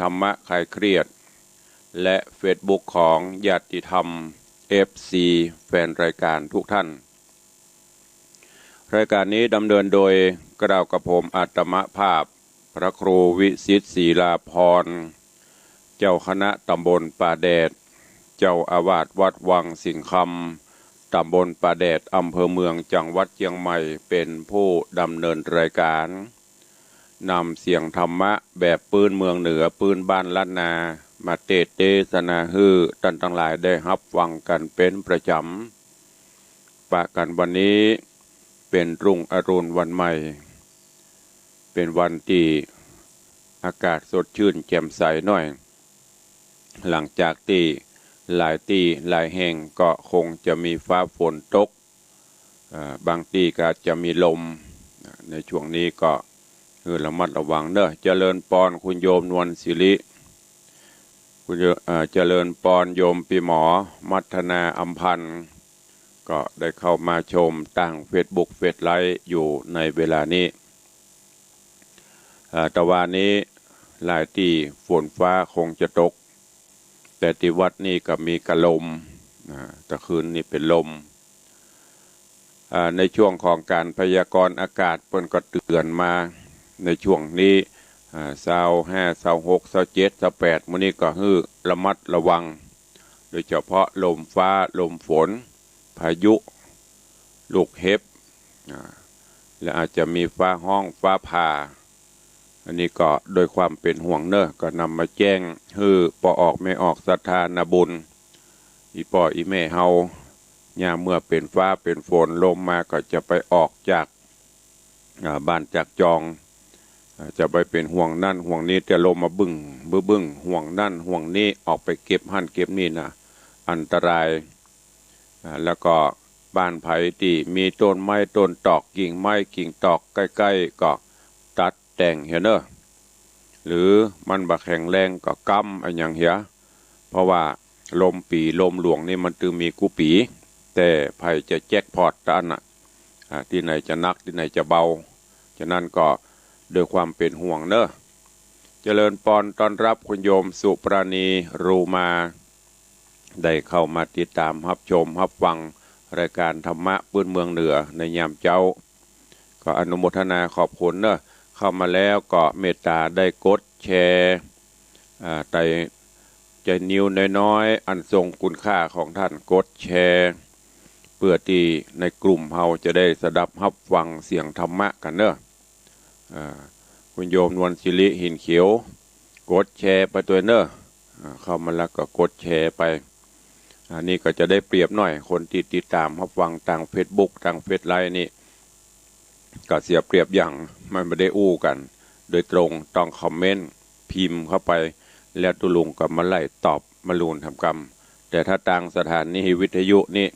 ธรรมะคลายเครียดและเฟซบุ๊กของญาติธรรม FC แฟนรายการทุกท่านรายการนี้ดำเนินโดยกระผม อาตมภาพพระครูวิสิตศรีลาภรณ์เจ้าคณะตำบลป่าแดดเจ้าอาวาสวัดวังสิงห์คำตำบลป่าแดดอำเภอเมืองจังหวัดเชียงใหม่เป็นผู้ดำเนินรายการนำเสียงธรรมะแบบปืนเมืองเหนือปืนบ้านล้านนามาเทศนาฮือท่านทั้งหลายได้รับฟังกันเป็นประจำปะกันวันนี้เป็นรุ่งอรุณวันใหม่เป็นวันที่อากาศสดชื่นแจ่มใสหน่อยหลังจากที่หลายแห่งก็คงจะมีฟ้าฝนตกบางที่ก็จะมีลมในช่วงนี้ก็ระมัดระวังเนอะเจริญปอนคุณโยมนวลศิริคุณเจริญปอนโยมปีหมอมัทนาอัมพันธ์ก็ได้เข้ามาชมตั้ง Facebook เฟซไลฟ์อยู่ในเวลานี้ตะวันนี้หลายที่ฝนฟ้าคงจะตกแต่ที่วัดนี่ก็มีกระลมตะคืนนี่เป็นลมในช่วงของการพยากรณ์อากาศเพิ่นก็เตือนมาในช่วงนี้25 26 27 28มื้อนี้ก็ฮือระมัดระวังโดยเฉพาะลมฟ้าลมฝนพายุลูกเห็บและอาจจะมีฟ้าห้องฟ้าผ่าอันนี้ก็โดยความเป็นห่วงเนอะก็นำมาแจ้งฮือปอออกไม่ออกศรัทธานาบุญอีปออีแม่เฮาย่าเมื่อเป็นฟ้าเป็นฝนลมมาก็จะไปออกจากบ้านจากจองจะไปเป็นห่วงนั่นห่วงนี้แต่ลมมาบึ้งห่วงนั่นห่วงนี้ออกไปเก็บหั่นเก็บนี่นะอันตรายแล้วก็บ้านไผ่ที่มีต้นไม้ต้นตอกกิ่งไม้กิ่งตอกใกล้ๆก็ตัดแต่งเห็นเนอะหรือมันบักแข็งแรงก็กำอันอย่างเหี้ยเพราะว่าลมปีลมหลวงนี่มันตึงมีกุปีแต่ไผ่จะแจ็คพอตด้านที่ไหนจะนักที่ไหนจะเบาฉะนั้นก็ด้วยความเป็นห่วงเนอะเจริญปอนต้อนรับคุณโยมสุปราณีรูมาได้เข้ามาติดตามรับชมรับฟังรายการธรรมะปื้นเมืองเหนือในยามเจ้าก็อนุโมทนาขอบคุณเนอะเข้ามาแล้วก็เมตตาได้กดแชร์แต่ใจนิ้วน้อยๆอันทรงคุณค่าของท่านกดแชร์เพื่อที่ในกลุ่มเฮาจะได้สดับรับฟังเสียงธรรมะกันเนอะคุณโยมนวลศิริหินเขียวกดแชร์ไปตัวเนอะเข้ามาแล้วก็กดแชร์ไปอันนี้ก็จะได้เปรียบหน่อยคนที่ติดตามรับฟังทาง Facebook ทางเฟซไลน์นี่ก็เสียเปรียบอย่างมันไม่ได้อู้กันโดยตรงต้องคอมเมนต์พิมพ์เข้าไปแล้วตุลุงก็มาไล่ตอบมาลูนทำกรรมแต่ถ้าต่างสถานนี้วิทยุนี่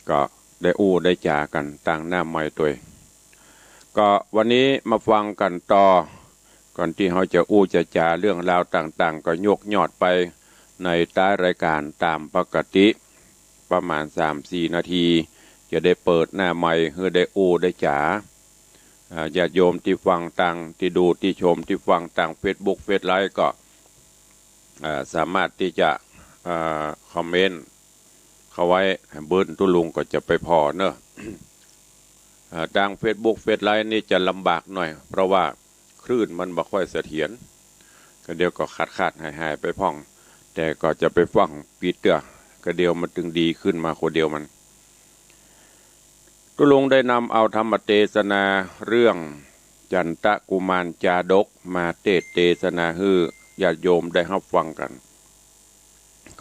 ก็ได้อู้ได้จากันต่างหน้าไม้ตัวก็วันนี้มาฟังกันต่อก่อนที่เขาจะอู้จะจาเรื่องราวต่างๆก็ยกยอดไปในใต้รายการตามปกติประมาณ 3-4 นาทีจะได้เปิดหน้าไมค์เพื่อได้อู้ได้จ๋าญาติโยมที่ฟังต่างที่ดูที่ชมที่ฟังต่าง Facebook เฟซไลฟ์ก็สามารถที่จะคอมเมนต์เข้าไว้เบิ้ลตุลุงก็จะไปพอเนอะทาง Facebook เฟซไลฟ์นี่จะลำบากหน่อยเพราะว่าคลื่นมันบ่ค่อยเสถียรก็เดี๋ยวก็ขาดหายไปพ่องแต่ก็จะไปฟังปีเตอร์ก็เดียวมันถึงดีขึ้นมาคนเดียวมันตุลุงได้นำเอาธรรมเทศนาเรื่องจันตะกุมารจาดกมาเทศนาฮือญาติโยมได้รับฟังกัน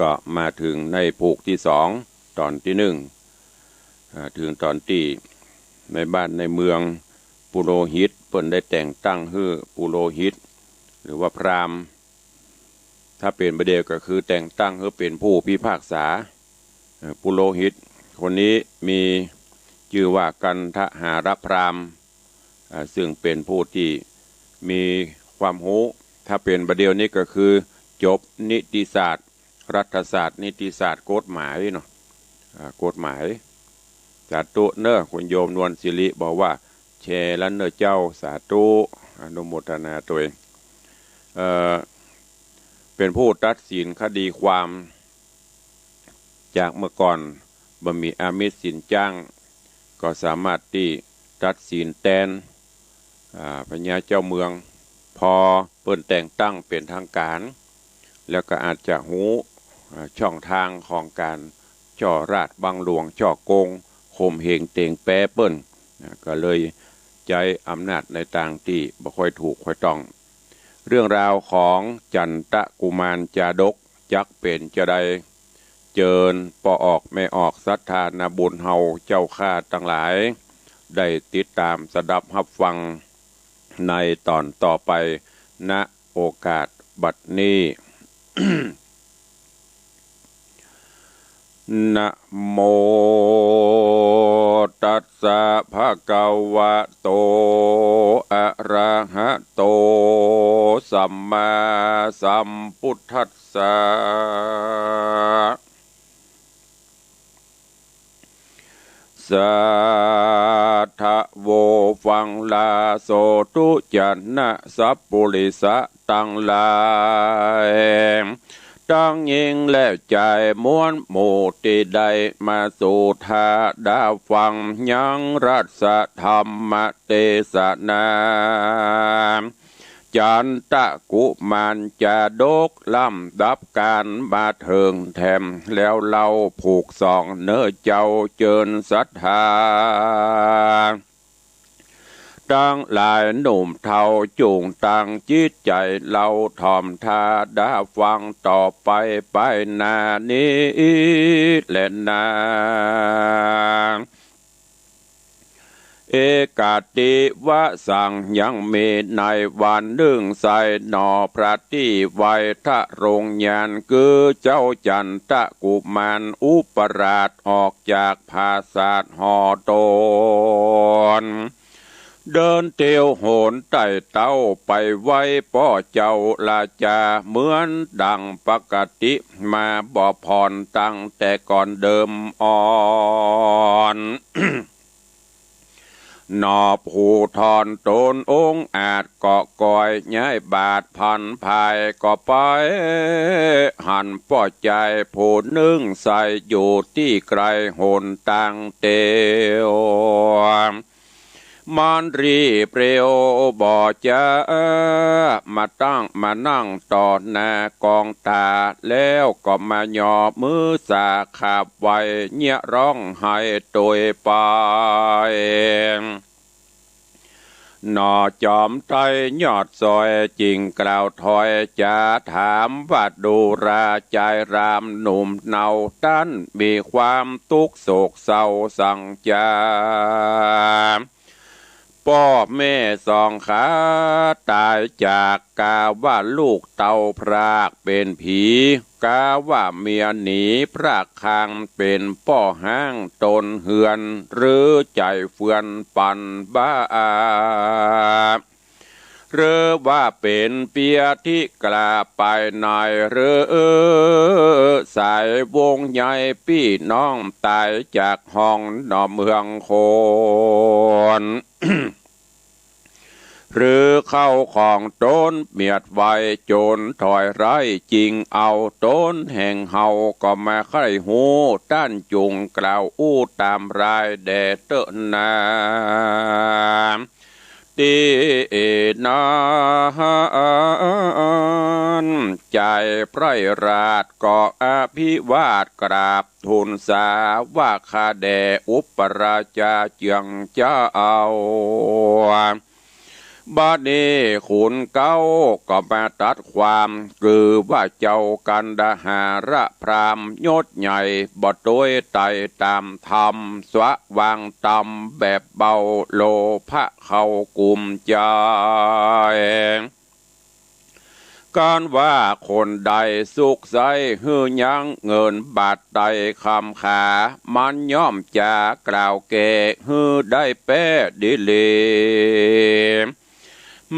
ก็มาถึงในภูกที่2ตอนที่1ถึงตอนที่ในบ้านในเมืองปุโรหิตเพิ่นได้แต่งตั้งฮือปุโรหิตหรือว่าพราหมณ์ถ้าเป็นประเดี๋ยวก็คือแต่งตั้งให้เป็นผู้พิพากษาปุโรหิตคนนี้มีชื่อว่ากันทหารพราหมณ์ซึ่งเป็นผู้ที่มีความรู้ถ้าเป็นประเดี๋ยวนี้ก็คือจบนิติศาสตร์รัฐศาสตร์นิติศาสตร์กฎหมายเนาะกฎหมายสาธุเนอะคุณโยมนวลศิริบอกว่าแชร์แล้วเนอะเจ้าสาธุอนุโมทนาตัวเอง เป็นผู้ตัดสินคดีความจากเมื่อก่อนบ่มีอามิตรสินจ้างก็สามารถที่ตัดสินแทนพญาเจ้าเมืองพอเปิ้นแต่งตั้งเป็นทางการแล้วก็อาจจะหูช่องทางของการจ่อราชบังหลวงจ่อโกงข่มเหงเต่งแปรเปิ้นก็เลยใจอำนาจในต่างที่บ่ค่อยถูกค่อยต้องเรื่องราวของจันทกุมารจาดกจักเป็นจะได้เจิญปออกไม่ออกศรัทธานาบุญเฮาเจ้าข้าทั้งหลายได้ติดตามสดับรับฟังในตอนต่อไปณโอกาสบัดนี้ นะโมตัสสะภะคะวะโตอะระหะโตสัมมาสัมพุทธัสสะสัทธะโวฟังลาโสตุจันนะสัพปุริสะตังหลายตั้งยิงและใจม้วนหมู่ที่ได้มาสู่ทาดาฟังยังรัสธรรมเทศนาจันทกุมารจาดกลำดับการมาเถิงแถมแล้วเราผูกสองเนื้อเจ้าเจิญศรัทธาตั้งหลายหนุ่มเทาจูงตั้งจิตใจเราทอมทาดาฟังต่อไปไปนานี้และนาเอกาติวะสังยังมีในวันหนึ่งใส่หนอพระที่ไวทะรงยานคือเจ้าจันทกุมารอุปราชออกจากภาษาทหอโตนเดินเตียวโหนไต่เต้าไปไว้ป้อเจ้าลาจาเหมือนดังปกติมาบ่พรตั้งแต่ก่อนเดิมอ่อน นอบหูทอนตนองค์อาจเกาะกอยย้ายบาดพันภายก็ไปหันป้อใจผู้นึ่งใส่อยู่ที่ไกลโหนตังเตียวมันรีเปรียวบ่จะมาตั้งมานั่งต่อหน้ากองตาแล้วก็มาหยอบมือสาขาบไว้เนี่ยร้องไห้โดยไปนอจอมไทยยอดซอยจริงกล่าวถอยจะถามว่าดูราใจรามหนุ่มเนาตันมีความทุกโศกเศร้าสั่งจาพ่อแม่สองขาตายจากกาว่าลูกเต่าพรากเป็นผีกาว่าเมียหนีพรากคางเป็นป้อห้างตนเหือนหรือใจเฟือนปันบ้าหรือว่าเป็นเปียที่กลาไปในหรือสายวงใหญ่พี่น้องตายจากห้องนอเมืองโคน หรือเข้าของโต้นเมียดไว้โจรถอยไร้จริงเอาโต้นแห่งเฮาก็มาใครหูต้านจุงกล่าวอู้ตามรายแดดเตนาตีนาใจไพรราชก็อภิวาทกราบทูลสาว่าข้าแด่อุปราชาเจียงเจ้าบัดนี้ขุนเก้าก็มาตัดความคือว่าเจ้ากันดาหาระพรามยศใหญ่บ่โดยไต่ตามธรรมสวะวางตำแบบเบาโลภะเขากุมใจการว่าคนใดสุขใสหื้อยังเงินบาทใดคำขามันย่อมจะกล่าวแก่หื้อได้แป้ดิเล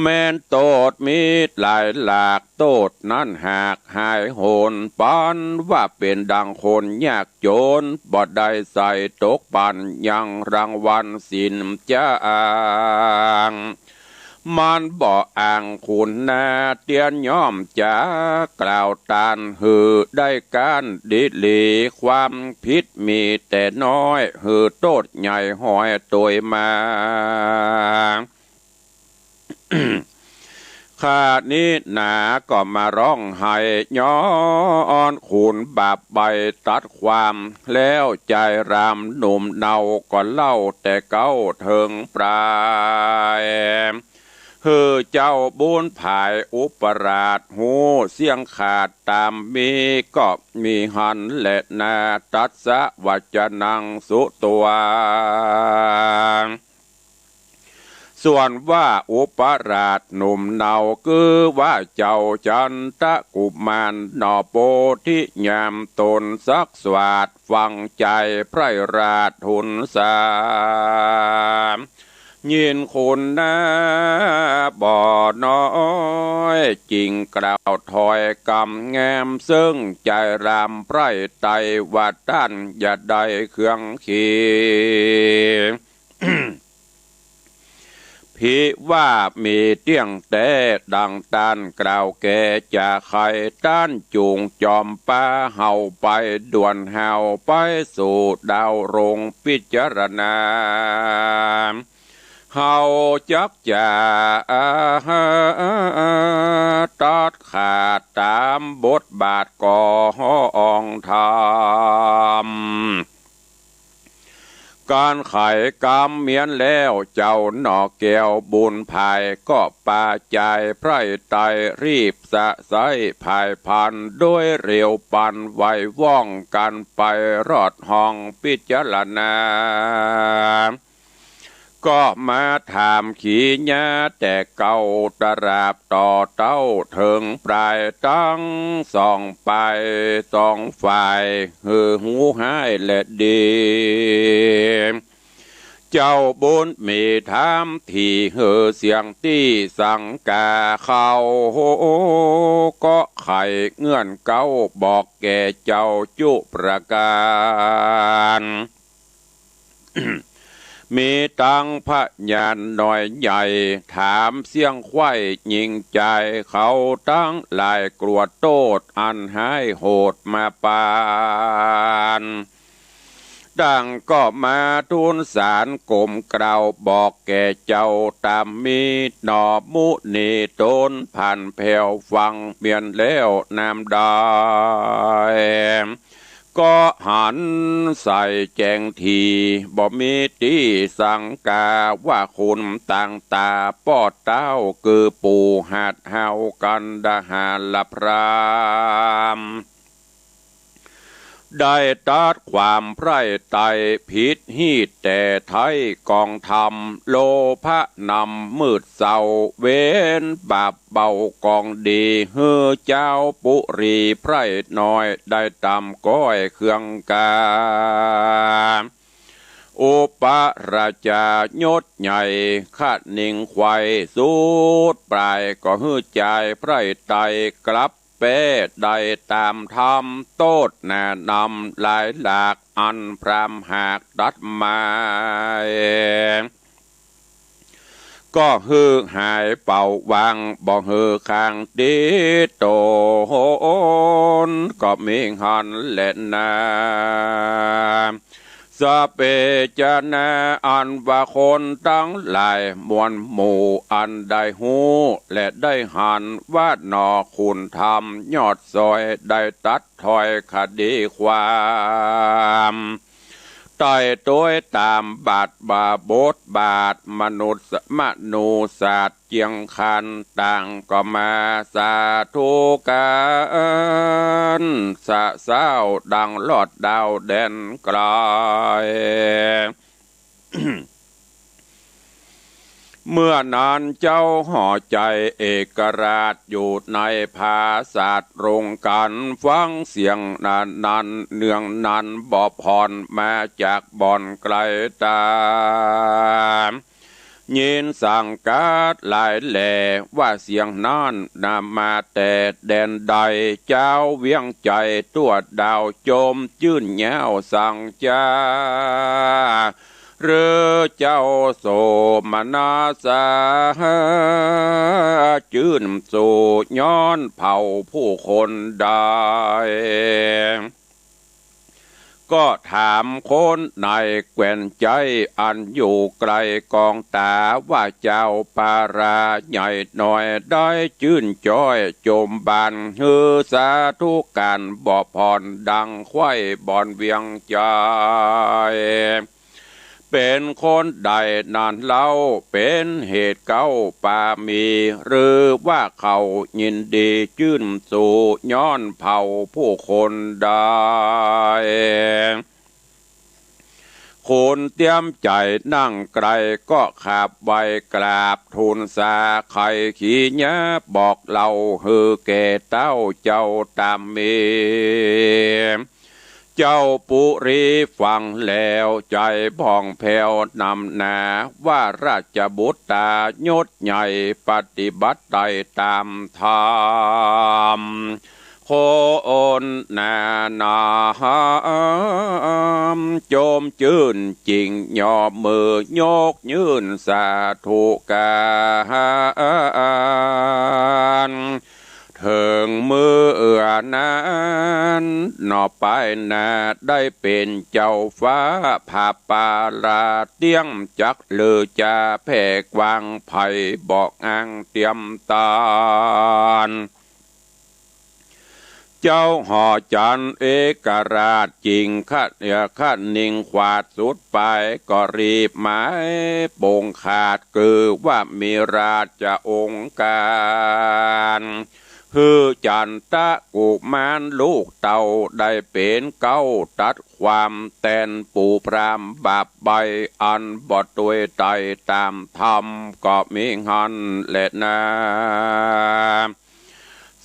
แม้นโตดมีหลายหลากโตดนั้นหากหายโหนปานว่าเป็นดังคนยากจนบ่ได้ใส่ตกปันยังรางวัลสินจ้าง มันบ่อ่างขุนนาเตียนย่อมจะกล่าวตานหือได้การดิลีความผิดมีแต่น้อยหือโตดใหญ่หอยตัวมา ข้านี้หนาก็มาร้องไห้ย้อนขุนบาปใบตัดความแล้วใจรำหนุ่มเนาก็เล่าแต่เก้าเถิงปลายเฮือเจ้าบุญภายอุปราชหูเสียงขาดตามมีก็มีหันและนาตัดสะวัจนังสุตัวส่วนว่าอุปราชหนุ่มเนาคือว่าเจ้าจันทกุมารนอโปธิยามตนสักสวาดฟังใจไพรราชหุนสามยินคุณนะบ่อน้อยจริงกล่าวถอยกำแงมซึ่งใจรำไพรไตว่าท่านอย่าได้เครื่องขีพิว่ามีเตี้ยงแต่ดังตานกล่าวแก่จะใครต้านจูงจอมป้าเฮาไปด่วนเฮาไปสู่ดาวรงพิจารณาเฮาจักจะตัดขาดตามบทบาทก่องธรรมการไขกรรมเมียนแล้วเจ้าหนอแก้วบุญภายก็ปาใจไพร่ไตรีบสะใสภายพันด้วยเร็วปันไวว่องกันไปรอดห้องพิจารณาก็มาถามขี่ญาแต่เก่าตราบต่อเต้าถึงปลายตั้งสองไปสองฝ่ายหือหูหายและดีเจ้าบุญมีถามที่หือเสียงที่สังกาเขาก็ไข่เงื่อนเก้าบอกแก่เจ้าจุประการ มีตังพระญาณหน่อยใหญ่ถามเสียงควายยิงใจเขาตั้งหลายกลัวโตดอันหายโหดมาปานดังก็มาทูลสารกลมกล่าวบอกแก่เจ้าตามมีหนอมุนีตนผ่านแผ่วฟังเมียนแล้วนามได้ก็หันใส่แจงทีบ่มีที่สังกาว่าคุณต่างตาปอดเต้าคือปู่หัดเฮากันดาหาละพรามได้ตัดความไพร่ไตผิดฮีดแต่ไทยกองธรรมโลภะนำมืดเศร้าเว้นบาปเบากองดีเฮือเจ้าปุรีไพร่น้อยได้ตำก้อยเครื่องกาอุปราชายศใหญ่ขัดนิ่งควายสูดปลายก็ฮือใจไพร่ไตกลับเป้ได้ตามธรรมโตดแนะนำหลายหลากอันพรามหากดัดมาก็ฮือหายเป่าวังบ่ฮือข้างดีโตนก็มีหันเล่นนาสเปจนาอันว่าคนตั้งหลายมวลหมู่อันได้หูและได้หันว่าหนอคุณธรรมยอดซอยได้ตัดถอยคดีความต่อยตัวตามบาทบาบทบาทมนุษย์มนุศาสตร์เจียงคันต่างก็มาสาธุกันสะเศร้าดังลอดดาวแดนไกล เมื่อนานเจ้าห่อใจเอกราชอยู่ในภาษาตรงกันฟังเสียงนันเนืองนันบอบผ่อนมาจากบ่อนไกลตายินสั่งการหลายแหล่ว่าเสียงนั้นนำมาแต่แดนใดเจ้าเวียงใจตัวดาวโจมจื่นแย้วสั่งจ้า หรือเจ้าโสมนาสาจื่นสู่ย้อนเผ่าผู้คนได้ก็ถามคนในแกว่นใจอันอยู่ไกลกองตาว่าเจ้าปาราใหญ่หน่อยได้ชื่นจ้อยจมบานฮือสาธุการบ่พรดังไข่บอนเวียงใจเป็นคนใดนานเล่าเป็นเหตุเก้าปามีหรือว่าเขายินดีชื่นสู่ย้อนเผ่าผู้คนได้คนเตรียมใจนั่งไกลก็ขาบใบกราบทูลสาไข่ขี้เนี้ยบอกเล่าฮือแก่เต้าเจ้าตามมีเจ้าปุรีฟังแล้วใจผ่องแผ้วนำนาว่าราชบุตรตายศใหญ่ปฏิบัติได้ตามธรรมโคนนาโจมจื่นจริงยอมมือยกยื่นสาธุการถึงมือนั้นนอไปนาได้เป็นเจ้าฟ้าผาปาลาเตี้ยงจักลือจะแผ่กวางไผ่บอกอ้างเตรียมตานเจ้าห่อจันเอกราชจริงขัดนิ่งขวาดสุดไปก็รีบหมายโป่งขาดคือว่ามีราชองค์การฮือจันตะกุมารลูกเต่าได้เป็นเก้าตัดความแตนปูพรามบาปใบอันบอดตัวไตตามธรรมก็มีหันและนา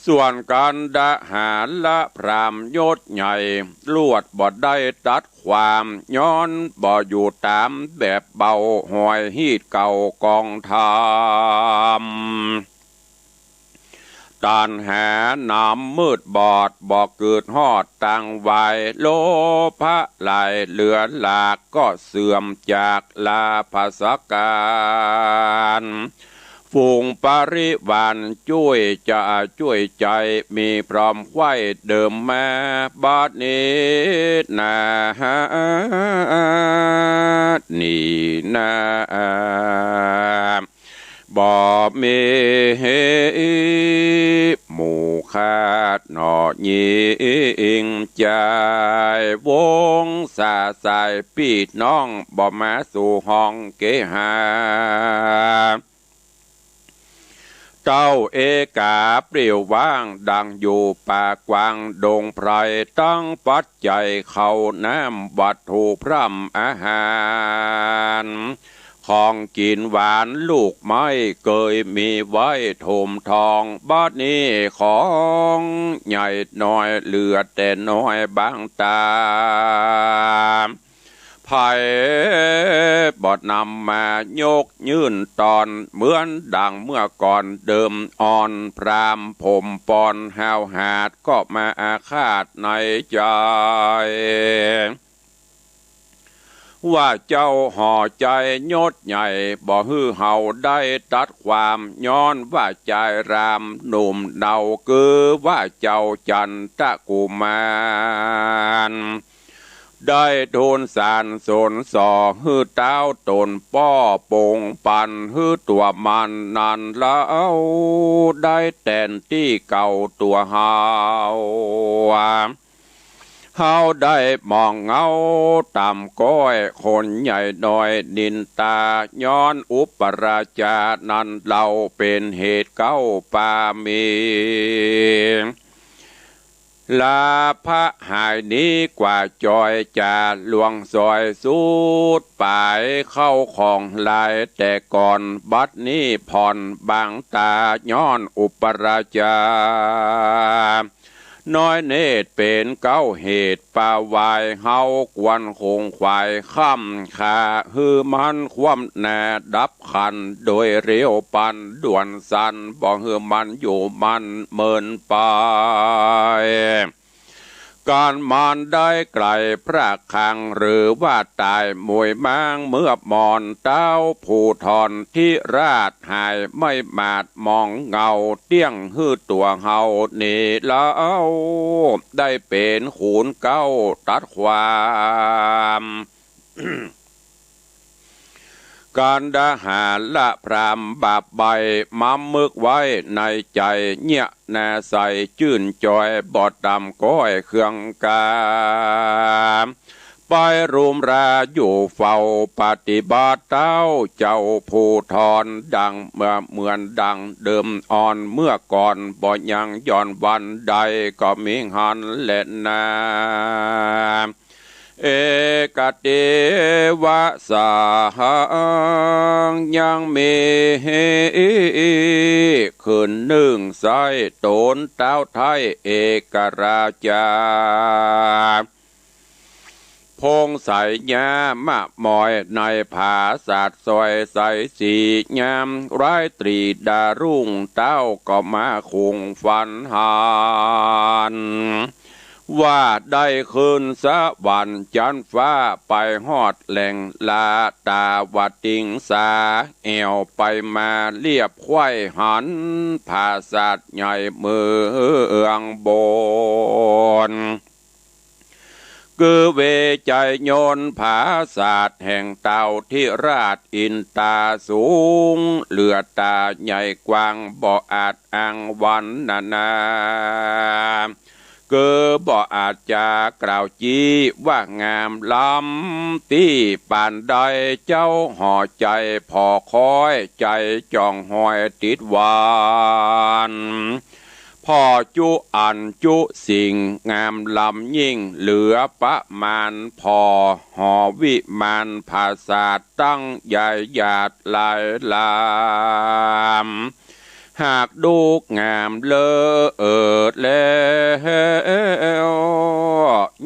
ส่วนการดะหารละพรามยศใหญ่ลวดบ่ได้ตัดความย้อนบ่อยู่ตามแบบเบาหอยฮีดเก่ากองทามการหาน้ำมืดบอดบ่เกิดหอดตังไวโลภะไหลเหลือหลากก็เสื่อมจากลาภสการฝูงปริวานช่วยจะช่วยใจมีพร้อมไว้เดิมมาบัดนี้นะนี่นะบ่มีหมู่คาดหนอยิงใจวงสาสายปีดน้องบ่มาสู่ห้องเกหาเจ้าเอกาเปรี่ยวว่างดังอยู่ป่ากวางดงไพรตั้งปัจจัยเข้าน้ำวัตถุพร่ำอาหารของกินหวานลูกไม้เกยมีไว้ถมทองบัดนี้ของใหญ่น้อยเหลือแต่น้อยบางตาไผ่บอดนำมายกยื่นตอนเหมือนดังเมื่อก่อนเดิมอ่อนพรามผมปอนหาวหาดก็มาอาฆาตในใจว่าเจ้าห่อใจยศใหญ่บ่ฮือเฮาได้ตัดความย้อนว่าใจรามหนุ่มเดาคือว่าเจ้าจันทะกุมารได้โดนสารสนสอฮือเต้าตนป้อปงปันฮือตัวมันนันแล้วได้แต่นที่เก่าตัวเฮาได้มองเงาต่ำก้อยคนใหญ่น้อยนินตาย้อนอุปราชานั้นเราเป็นเหตุเก้าปามีลาพระหายนี้กว่าจอยจะลวงซอยสูดไปเข้าของลายแต่ก่อนบัดนี้ผ่อนบางตาย้อนอุปราชาน้อยเนตรเป็นเก้าเหตุป่าวายเฮากวนคงควายค่ำขาฮือมันความแน่ดับขันโดยเร็วปันด่วนสันบ่ฮือมันอยู่มันเมินไป การมานได้ไกลพระคังหรือว่าตายมวยมางเมื่อมอนเต้าผู้ทอนที่ราชหายไม่มาดมองเงาเตี้ยงฮื้อตัวเฮานี่แล้วได้เป็นขูนเก้าตัดความ การดาหาละพรามบาปใบมัมมึกไว้ในใจเนี่ยแน่ใสจื่นจอยบอดดำก้อยเครื่องกาไปรุมราอยู่เฝ้าปฏิบัติเต้าเจ้าผู้ทอนดังเหมือนดังเดิมอ่อนเมื่อก่อนบ่ยังย้อนวันใดก็มีหันเล่นนาเอกเตวะสาหังยังมีขึ้นหนึ่งใสโตนเต้าไทยเอกราชาพงใสยามะมอยในผาศาสตร์ซอยใสสียามร้ายตรีดารุ่งเต้าก็มาคงฟันหานว่าได้คืนสะวันจันฟ้าไปฮอดแหล่งลาตาวัดติงสาแอวไปมาเรียบควายหันภาษาใหญ่เมืองบนคือเวใจโยนผาศาสตร์แห่งเต่าที่ราชอินตาสูงเหลือตาใหญ่กว้างบ่อาจอ้างวันนาเกือบ่อาจจะกล่าวจี้ว่างามล้ำที่ปานใดเจ้าห่อใจพอคอยใจจ้องหอยติดหวานพ่อจุอันจุสิ่งงามลำยิ่งเหลือประมาณพอหอวิมานภาษาตั้งใหญ่หยาดลายลามหากดูงามเลอแล้ว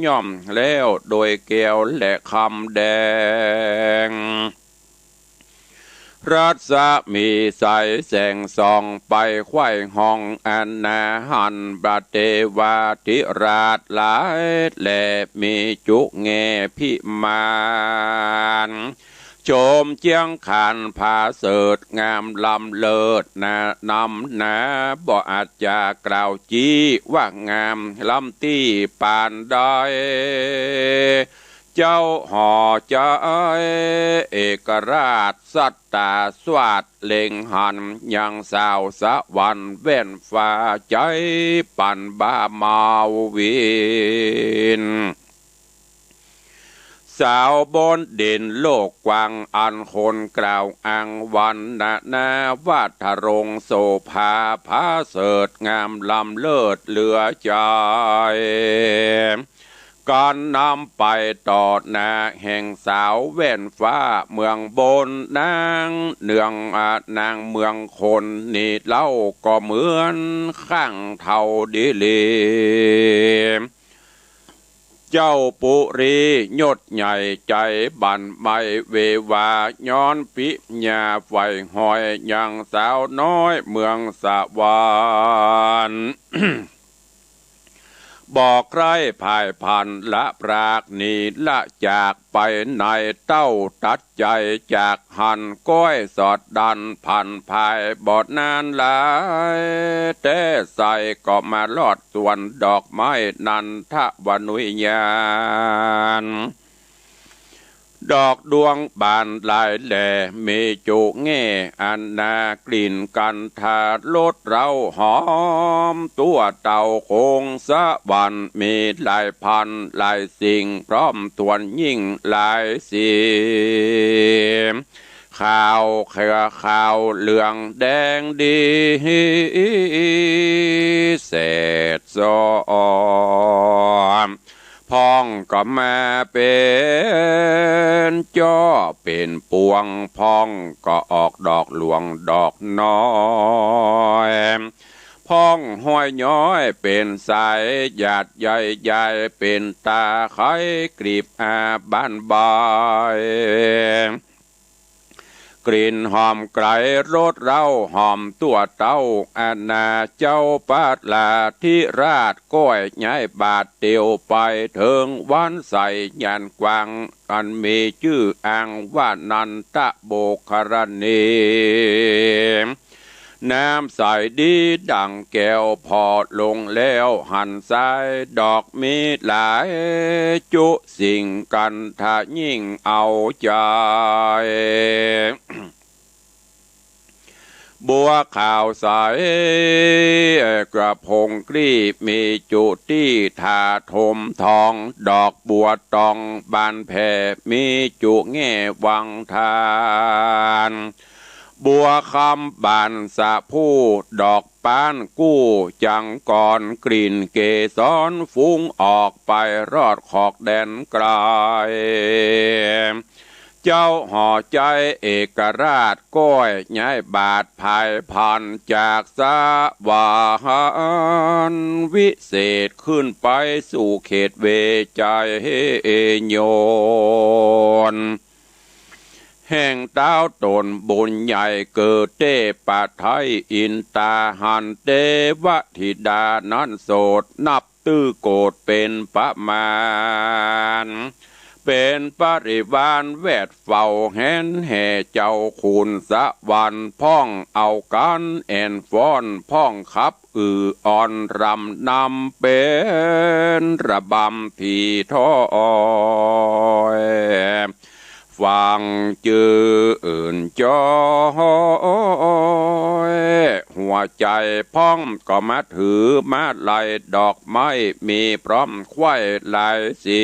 ย่อมแล้วโดยแก้วและคำแดงรัศมีใสแสงส่องไปไขว้ห้องอันนาหันบาเทวาธิราชหลายและมีจุแง่พิมานโจมเจียงขานผาเสดงามลำเลิศนำนาบ่อาจจะกล่าวจี้ว่างามลำตี้ปานใดเจ้าห่อใจเอกราชสัตตาสวัสดเล็งหันยังสาวสะวันเว้นฟ้าใจปั่นบ้ามาวินสาวบนเด่นโลกกว้างอันคนกล่าวอังวันนาวัฒรงโสภาพาเสดงามลำเลิศเหลือใจการนำไปต่อหน้าแห่งสาวแว่นฟ้าเมืองบนนางเนืองนางเมืองคนนี่เล่าก็เหมือนข้างเท่าดีลีเจ้าปุรียศใหญ่ใจบันไม่เววาย้อนปิญาไฟหอยยังสาวน้อยเมืองสวรรค์ บอกใครภายพันละปรากนีละจากไปในเต้าตัดใจจากหันก้อยสอดดันพันภายบอดนานหลายแต่ใส่ก็มาลอดส่วนดอกไม้นันทวนุญาณดอกดวงบานลายแหล่มีจุแง่อันนากลิ่นกันทาลดเราหอมตัวเต่าคงสะวันมีหลายพันหลายสิ่งพร้อมตวนยิ่งหลายสีข่าวเขือข่าวเหลืองแดงดีเศษซอมพ้องก็มาเป็นจ้อเป็นปวงพ้องก็ออกดอกหลวงดอกน้อยพ้องห้อยย้อยเป็นสายหยาดใหญ่ใหญ่เป็นตาไข่กรีบบ้านบาย กลิ่นหอมไกลรสเราหอมตัวเต้าอาณาเจ้าปาดลาที่ราชก้อยย้ายบาทเตียวไปเถิงวันใส่ยันกวางอันมีชื่ออ้างว่านันทโบคารณีน้ำใสดีดังแก้วพอลงแล้วหันสายดอกมีหลายจุสิ่งกันถ้ายิ่งเอาใจ บัวขาวใสกระพงกรีบมีจุที่ถาทมทองดอกบัวตองบานแผ่มีจุแง่วังทานบัวคำบานสะผู้ดอกปานกู้จังก่อนกลิ่นเกสรฟุ้งออกไปรอดขอกแดนไกลเจ้าห่อใจเอกราชก้อยย้ายบาทภายพันจากสวานวิเศษขึ้นไปสู่เขตเวใจโยนแห่งเต้าตนบุญใหญ่เกิดเตปะไทยอินตาหันเตวธิดานั้นโสดนับตื้อโกดเป็นประมาณเป็นปริวารแวดเฝ้าแหนแห่เจ้าคุณสะวันพ่องเอากันแอนฟ้อนพ่องขับอ่อนรำนำเป็นระบำที่ท้อยฟังจื่นจอยหัวใจพ่องก็มาถือมาไล่ดอกไม้มีพร้อมไข่ลายสี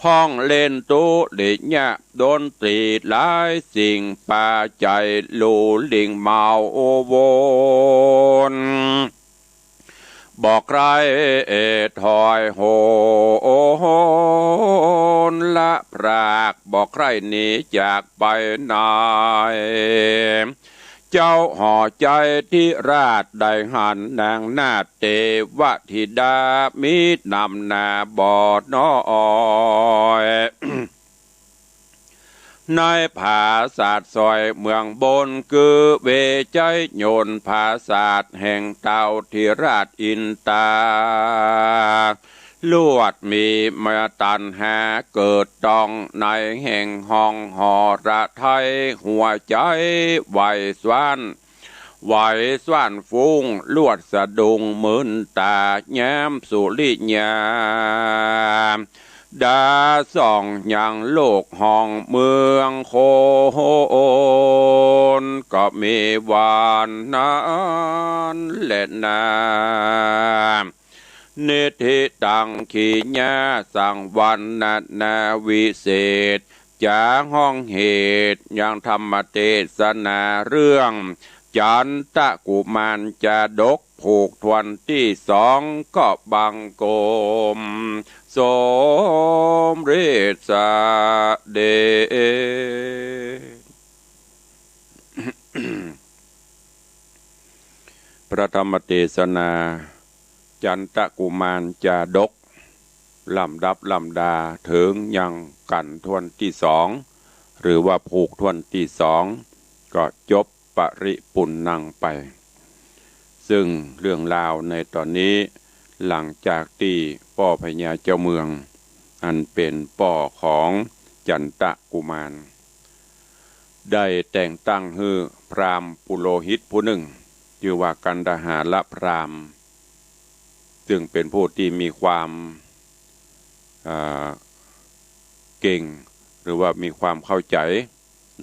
พ่องเล่นตู้ดิญะดนตรีหลายสิ่งป่าใจลูลิงเมาโอโวนบอกใครถอยโหนละพรากบอกใครหนีจากไปไหนเจ้าห่อใจที่ราชได้หันนางนาเทวธิดามินำนาบอดน้อยในภาศาสตร์ซอยเมืองบนคือเวใจโยนภาศาสตร์แห่งเต่าที่ราชอินตาลวดมีมาตันหาเกิดตองในแห่งห้องหอระไทยหัวใจไหวสวนฟุ้งลวดสะดุงมืนตาแย้มสุริญาดาส่องอย่างโลกห้องเมืองโคนก็มีวานนั้นและนาเนธิตังขีญาสั่งวันนาวิเศษจากห้องเหตุอย่างธรรมเทศนาเรื่องจันตะกุมารจะดกผูกทวนที่สองก็บังโกมสมฤทธิ์เดพระธรรมเทศนาจันตะกุมารจะดกลำดับลำดาถึงยังกันทวนที่สองหรือว่าผูกทวนที่สองก็จบปริปุณนังไปซึ่งเรื่องราวในตอนนี้หลังจากที่ป่อพญาเจ้าเมืองอันเป็นป่อของจันตะกุมารได้แต่งตั้งให้พราหมณ์ปุโรหิตผู้หนึ่งชื่อว่ากันดหาลพราหมณ์ซึ่งเป็นผู้ที่มีความเก่งหรือว่ามีความเข้าใจ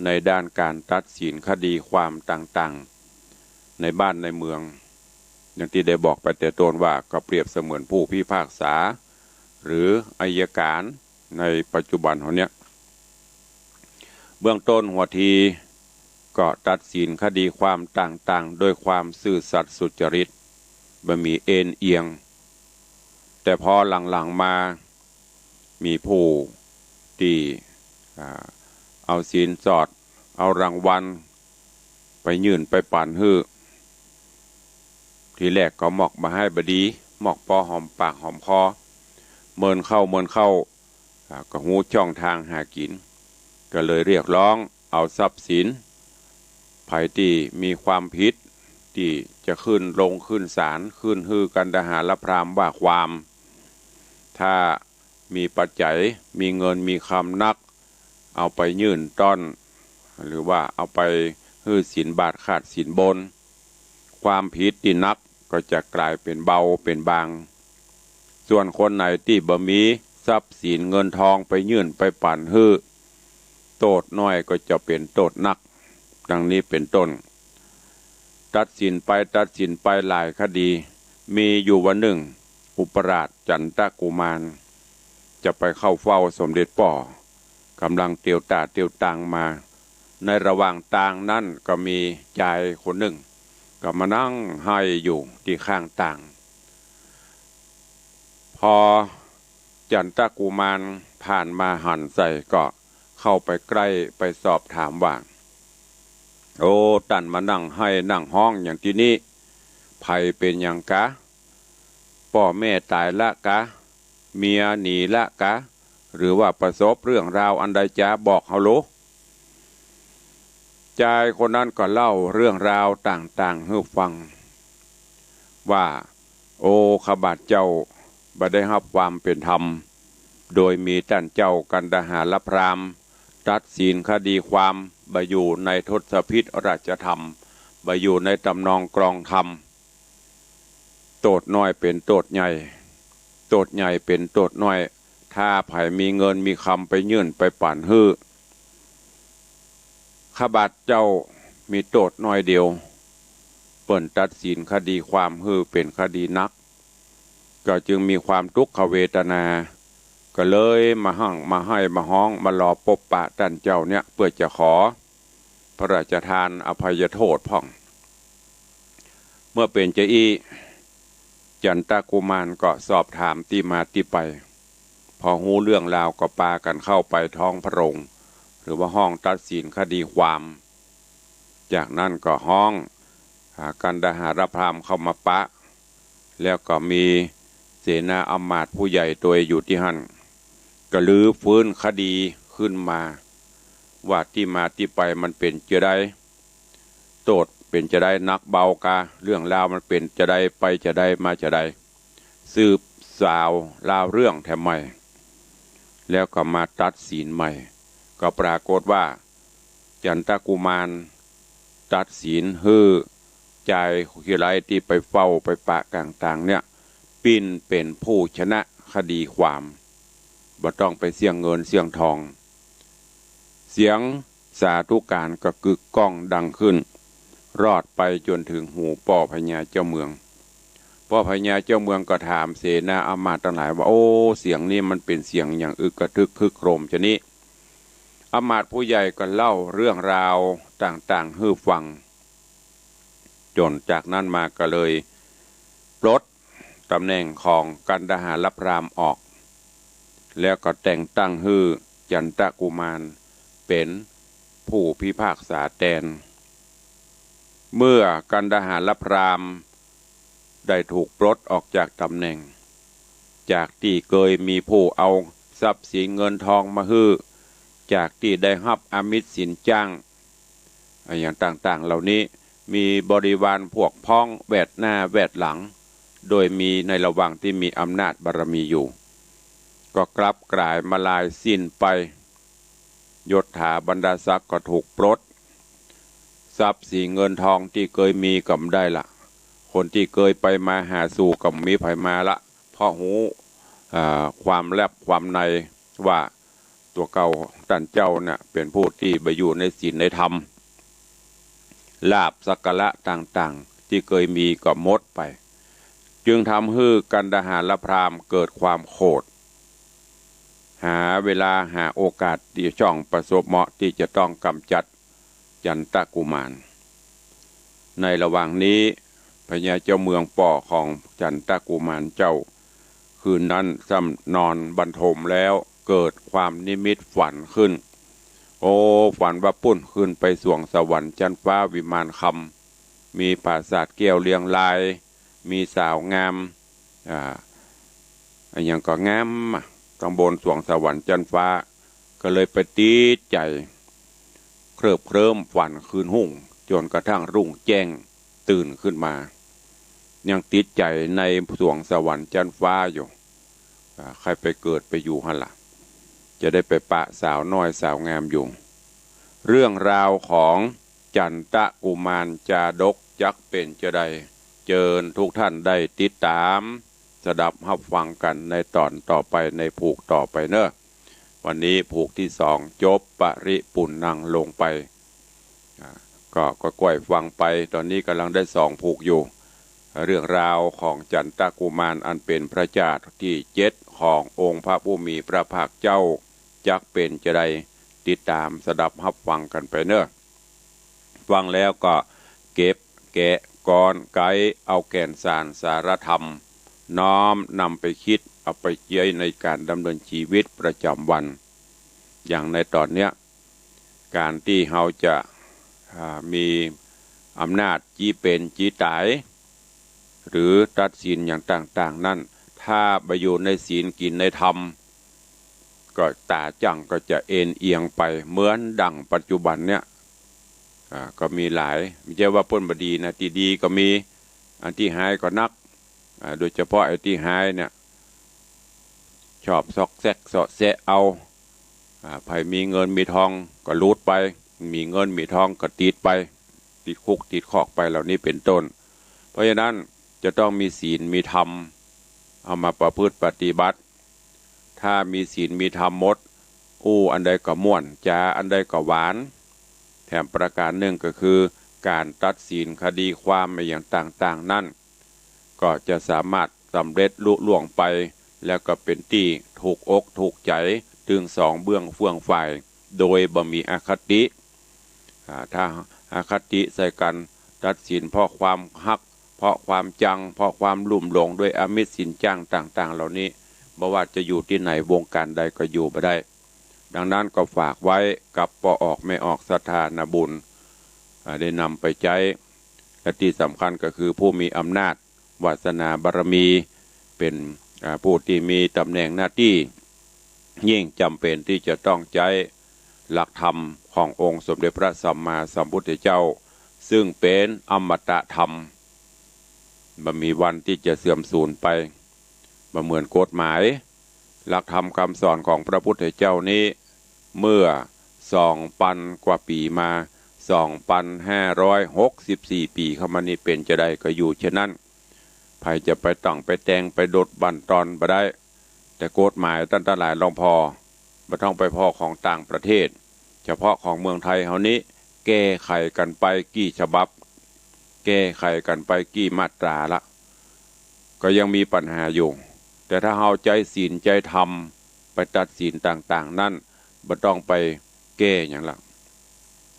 ในด้านการตัดสินคดีความต่างๆในบ้านในเมืองอย่างที่ได้บอกไปแต่ต้นว่าก็เปรียบเสมือนผู้พิพากษาหรืออัยการในปัจจุบันเขาเนี้ยเบื้องต้นหัวทีก็ตัดสินคดีความต่างๆโดยความซื่อสัตย์สุจริตไม่มีเอ็นเอียงแต่พอหลังๆมามีผู้ที่เอาสินสอดเอารางวัลไปยื่นไปปั่นฮื้อทีแรกก็หมอกมาให้บดีหมอกพอหอมปากหอมคอเมินเข้าก็หูช่องทางหากิน ก็เลยเรียกร้องเอาทรัพย์สินภัยที่มีความผิดที่จะขึ้นลงขึ้นศาลขึ้นฮือกันดหารพราหมณ์ว่าความถ้ามีปัจจัยมีเงินมีคำนักเอาไปยื่นต้อนหรือว่าเอาไปฮือสินบาทขาดสินบนความผิดที่นักก็จะกลายเป็นเบาเป็นบางส่วนคนไหนที่บ่มีทรัพย์สินเงินทองไปยื่นไปปั่นฮือโทษน้อยก็จะเป็นโทษนักดังนี้เป็นต้นตัดสินไปหลายคดีมีอยู่วันหนึ่งอุปราชจันทกุมารจะไปเข้าเฝ้าสมเด็จป่อกำลังเตียวตาเตียวตังมาในระหว่างต่างนั้นก็มีชายคนหนึ่งก็มานั่งให้อยู่ที่ข้างต่างพอจันทกุมารผ่านมาหันใส่ก็เข้าไปใกล้ไปสอบถามว่าโอ้ตันมานั่งให้นั่งห้องอย่างที่นี้ภัยเป็นอย่างกะพ่อแม่ตายละกะเมียหนีละกะหรือว่าประสบเรื่องราวอันใดจะบอกเฮาโลชายคนนั้นก็เล่าเรื่องราวต่างๆให้ฟังว่าโอ้ข้าพเจ้าบ่ได้รับความเป็นธรรมโดยมีท่านเจ้ากันดหารพราหมณ์ตัดสินคดีความบ่อยู่ในทศพิธราชธรรมบ่อยู่ในตำนองกรองธรรมโทษน้อยเป็นโทษใหญ่โทษใหญ่เป็นโทษน้อยถ้าไผมีเงินมีคำไปยื่นไปปั่นฮื้อข้าพเจ้ามีโทษน้อยเดียวเปิ่นตัดสินคดีความฮื้อเป็นคดีนักก็จึงมีความทุกขเวทนาก็เลยมาหั่งมาให้มาห้องมารอปบปะท่านเจ้าเนี่ยเพื่อจะขอพระราชทานอภัยโทษพ่องเมื่อเป็นเจ้าอี้จันทกุมารก็สอบถามที่มาที่ไปพอหูเรื่องราวก็ปากันเข้าไปท้องพระโรงหรือว่าห้องตัดสินคดีความจากนั้นก็ห้องกันดหารพราหมณ์เข้ามาปะแล้วก็มีเสนาอำมาตย์ผู้ใหญ่ตัวอยู่ที่หั่นก็ลื้อฟื้นคดีขึ้นมาว่าที่มาที่ไปมันเป็นจะได้โทษเป็นจะได้นักเบากาเรื่องราวมันเป็นจะได้ไปจะได้มาจะได้สืบสาวราวเรื่องแถมใหม่แล้วก็มาตัดสินใหม่ก็ปรากฏว่าจันทกุมารตัดสินฮือใจขี้ไรที่ไปเฝ้าไปปะต่างๆเนี่ยปิ่นเป็นผู้ชนะคดีความบ่ต้องไปเสี่ยงเงินเสี่ยงทองเสียงสาธุการก็กึกก้องดังขึ้นรอดไปจนถึงหูป่อพญาเจ้าเมืองพ่อพญาเจ้าเมืองก็ถามเสนาอำมาตย์ทั้งหลายว่าโอ้เสียงนี้มันเป็นเสียงอย่างอึกกระทึกคึกโครมชนี้อำมาตย์ผู้ใหญ่ก็เล่าเรื่องราวต่างๆให้ฟังจนจากนั้นมาก็เลยปลดตำแหน่งของกันดหารพราหมณ์ออกแล้วก็แต่งตั้งให้จันทกุมารเป็นผู้พิพากษาแทนเมื่อกันดหารพราหมณ์ได้ถูกปลดออกจากตำแหน่งจากที่เคยมีผู้เอาทรัพย์สินเงินทองมาฮื้อจากที่ได้รับอามิสสินจ้างอย่างต่างๆเหล่านี้มีบริวารพวกพ้องแวดหน้าแวดหลังโดยมีในระหว่างที่มีอำนาจบารมีอยู่ก็กลับกลายมาลายสิ้นไปยศถาบรรดาศักดิ์ก็ถูกปลดทรัพย์สินเงินทองที่เคยมีก็ได้ละคนที่เคยไปมาหาสู่ก็มีไผมาละเพราะหูความแลบความในว่าตัวเก่าท่านเจ้าเนี่ยเป็นผู้ที่ไปอยู่ในศีลในธรรมลาภสักการะต่างๆที่เคยมีก็หมดไปจึงทำให้กันดหารพราหมณ์เกิดความโกรธหาเวลาหาโอกาสที่ช่องประสบเหมาะที่จะต้องกำจัดจันทกุมารในระหว่างนี้พญาเจ้าเมืองป่อของจันทกุมารเจ้าคืนนั้นซ้ำนอนบรรทมแล้วเกิดความนิมิตฝันขึ้นโอ้ฝันว่าปุ้นขึ้นไปสวงสวรรค์จันฟ้าวิมานคำมีปราสาทแก้วเรียงรายมีสาวงามอย่างก็งามต้องบนสวงสวรรค์จันฟ้า ก็เลยไปตีใจเคลิบเคลิ้มฝันคืนหุ่งจนกระทั่งรุ่งแจ้งตื่นขึ้นมายังติดใจในสวงสวรรค์จันฟ้าอยู่ใครไปเกิดไปอยู่หั่นล่ะจะได้ไปปะสาวน้อยสาวงามอยู่เรื่องราวของจันตะกุมารจาดกจักเป็นจะได้เจิญทุกท่านได้ติดตามสดับรับฟังกันในตอนต่อไปในผูกต่อไปเนอะวันนี้ผูกที่2จบปริปุณนังลงไปก็ก่อยฟังไปตอนนี้กำลังได้2ผูกอยู่เรื่องราวของจันตะกุมารอันเป็นพระเจ้าที่7ขององค์พระผู้มีพระภาคเจ้าจักเป็นจะได้ติดตามสดับรับฟังกันไปเนอะฟังแล้วก็เก็บแกะกรไกเอาแก่นสารธรรมน้อมนำไปคิดเอาไปใช้ในการดำเนินชีวิตประจำวันอย่างในตอนเนี้ยการที่เราจะมีอำนาจจี้เป็นจี้ตายหรือตัดสินอย่างต่างๆนั่นถ้าไปอยู่ในศีลกินในธรรมก็ตาจังก็จะเอ็นเอียงไปเหมือนดั่งปัจจุบันเนี้ยก็มีหลายไม่ใช่ว่าพ้นบดีนะที่ดีก็มีอันที่หายก็นักโดยเฉพาะไอ้ที่หายเนี่ยชอบซอกแซกเสาะแซะเอาใครมีเงินมีทองก็รูดไปมีเงินมีทองก็ติดไปติดคุกติดคอกไปเหล่านี้เป็นต้นเพราะฉะนั้นจะต้องมีศีลมีธรรมเอามาประพฤติปฏิบัติถ้ามีศีลมีธรรมหมดอันใดก็ม่วนจาอันใดก็หวานแถมประการหนึ่งก็คือการตัดสินคดีความในอย่างต่างๆนั่นก็จะสามารถสำเร็จลุล่วงไปแล้วก็เป็นที่ถูกอกถูกใจถึง2เบื้องเฟื่องฝ่ายโดยบ่มีอคติถ้าอคติใส่กันตัดสินเพราะความฮักเพราะความจังเพราะความลุ่มหลงด้วยอมิตรสินจ้างต่างๆเหล่านี้บ่ว่าจะอยู่ที่ไหนวงการใดก็อยู่ไม่ได้ดังนั้นก็ฝากไว้กับปออกไม่ออกศรัทธานาบุญได้นำไปใช้และที่สำคัญก็คือผู้มีอำนาจวาสนาบารมีเป็นผู้ที่มีตำแหน่งหน้าที่ยิ่งจำเป็นที่จะต้องใช้หลักธรรมขององค์สมเด็จพระสัมมาสัมพุทธเจ้าซึ่งเป็นอมตะธรรมบ่มีวันที่จะเสื่อมสูญไปบ่เหมือนกฎหมายหลักธรรมคำสอนของพระพุทธเจ้านี้เมื่อ2,000 กว่าปีมา2,564 ปีเข้ามานี่เป็นจะได้ก็อยู่เช่นนั้นใครจะไปตั้งไปแต่งไปดดบั่นตอนบ่ได้แต่กฎหมายตั้งแต่หลายรองพอบ่ต้องไปพอของต่างประเทศเฉพาะของเมืองไทยเฮานี้แก้ไขกันไปกี่ฉบับแก้ไขกันไปกี่มาตราละก็ยังมีปัญหาอยู่แต่ถ้าเฮาใจศีลใจธรรมไปตัดสินต่างๆนั่นบ่ต้องไปแก้อย่างละ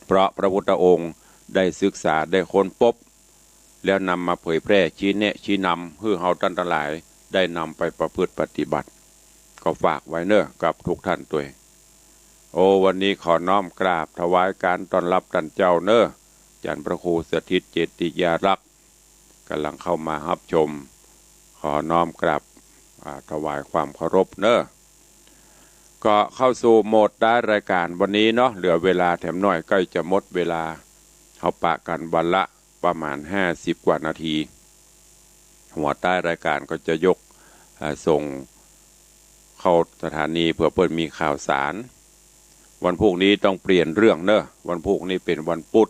เพราะพระพุทธองค์ได้ศึกษาได้ค้นพบแล้วนำมาเผยแพร่ชี้แนะชี้นำให้เฮาท่านทั้งหลายได้นำไปประพฤติปฏิบัติก็ฝากไว้เนอะกับทุกท่านตัววันนี้ขอน้อมกราบถวายการต้อนรับท่านเจ้าเนอะจันทร์พระครูสถิตเจติยารักษ์กำลังเข้ามารับชมขอน้อมกราบถวายความเคารพเนอะก็เข้าสู่โหมดได้รายการวันนี้เนาะเหลือเวลาแถมหน่อยใกล้จะหมดเวลาเขาปะกันวันละประมาณ50 กว่านาทีหัวใต้รายการก็จะยกส่งเข้าสถานีเพื่อเปิดมีข่าวสารวันพุธนี้ต้องเปลี่ยนเรื่องเนอะวันพุธนี้เป็นวันพุธ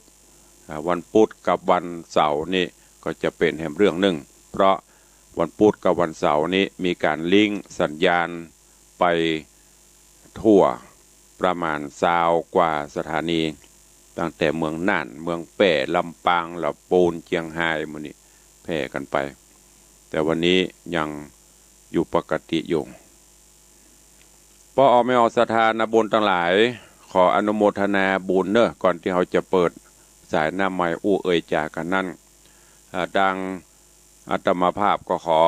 วันพุธกับวันเสาร์นี่ก็จะเป็นแห่งเรื่องหนึ่งเพราะวันพุธกับวันเสาร์นี้มีการลิงก์สัญญาณไปทั่วประมาณ20 กว่าสถานีตั้งแต่เมืองน่านเมืองแป่ลำปางลำปูนเชียงรายมื้อนี้แพร่กันไปแต่วันนี้ยังอยู่ปกติอยู่พอออกไม่ออกศรัทธานาบุญทั้งหลายขออนุโมทนาบุญเนอะก่อนที่เราจะเปิดสายหน้าใหม่เอ่ยจากกันนั่นดังอาตมาภาพก็ขอ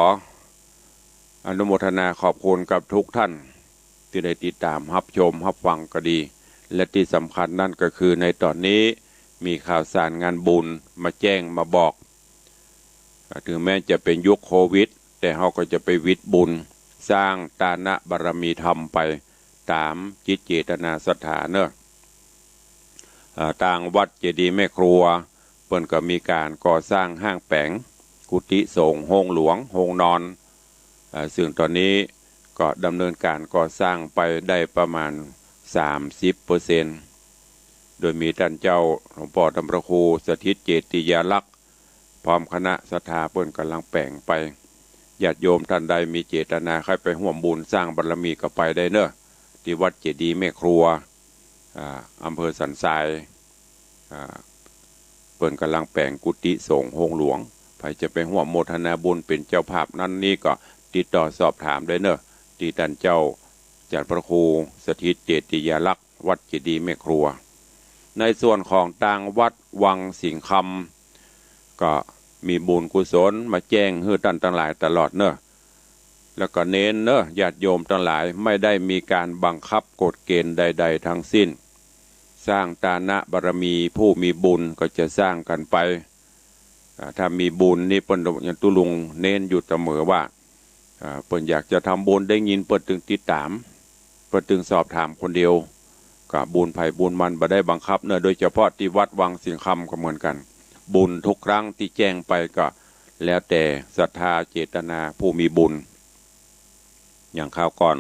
อนุโมทนาขอบคุณกับทุกท่านที่ได้ติดตามรับชมรับฟังก็ดีและที่สำคัญนั่นก็คือในตอนนี้มีข่าวสารงานบุญมาแจ้งมาบอกถึงแม้จะเป็นยุคโควิดแต่เราก็จะไปวิทย์บุญสร้างตานะบารมีธรรมไป ตามจิตเจตนาศรัทธาเนอะทางวัดเจดีย์แม่ครัวเปิ้นก็มีการก่อสร้างห้างแปงกุฏิสงฆ์โฮงหลวงโฮงนอนซึ่งตอนนี้ก็ดำเนินการก่อสร้างไปได้ประมาณ 30%โดยมีท่านเจ้าหลวงพ่อธรรมครูสถิตเจติยาลักษณ์พร้อมคณะศรัทธาเปิ้นกำลังแปลงไปญาติโยมท่านใดมีเจตนาใครไปร่วมบุญสร้างบารมีก็ไปได้เนอะที่วัดเจดีย์แม่ครัวอำเภอสันทรายเปิ้นกำลังแปลงกุฏิสงฆ์โฮงหลวงใครจะไปร่วมโมทนาบุญเป็นเจ้าภาพนั้นนี่ก็ติดต่อสอบถามได้เนอะที่ท่านเจ้าจัดพระครูสถิตเจติยาลักษณ์วัดเจดีย์แม่ครัวในส่วนของต่างวัดวังสิงคำก็มีบุญกุศลมาแจ้งให้ท่านทั้งหลายตลอดเนอะแล้วก็เน้นเนอะญาติโยมทั้งหลายไม่ได้มีการบังคับกฎเกณฑ์ใดๆทั้งสิ้นสร้างฐานะบารมีผู้มีบุญก็จะสร้างกันไปถ้ามีบุญนี่เปิ้นอย่างตุลุงเน้นอยู่เสมอว่าเปิ้นอยากจะทำบุญได้ยินเปิ้นถึงติดตามเปิ้นถึงสอบถามคนเดียวกับบุญไผ่บุญมันบ่ได้บังคับเนอะโดยเฉพาะที่วัดวังสิงคำก็เหมือนกันบุญทุกครั้งที่แจ้งไปก็แล้วแต่ศรัทธาเจตนาผู้มีบุญอย่างคราวก่อน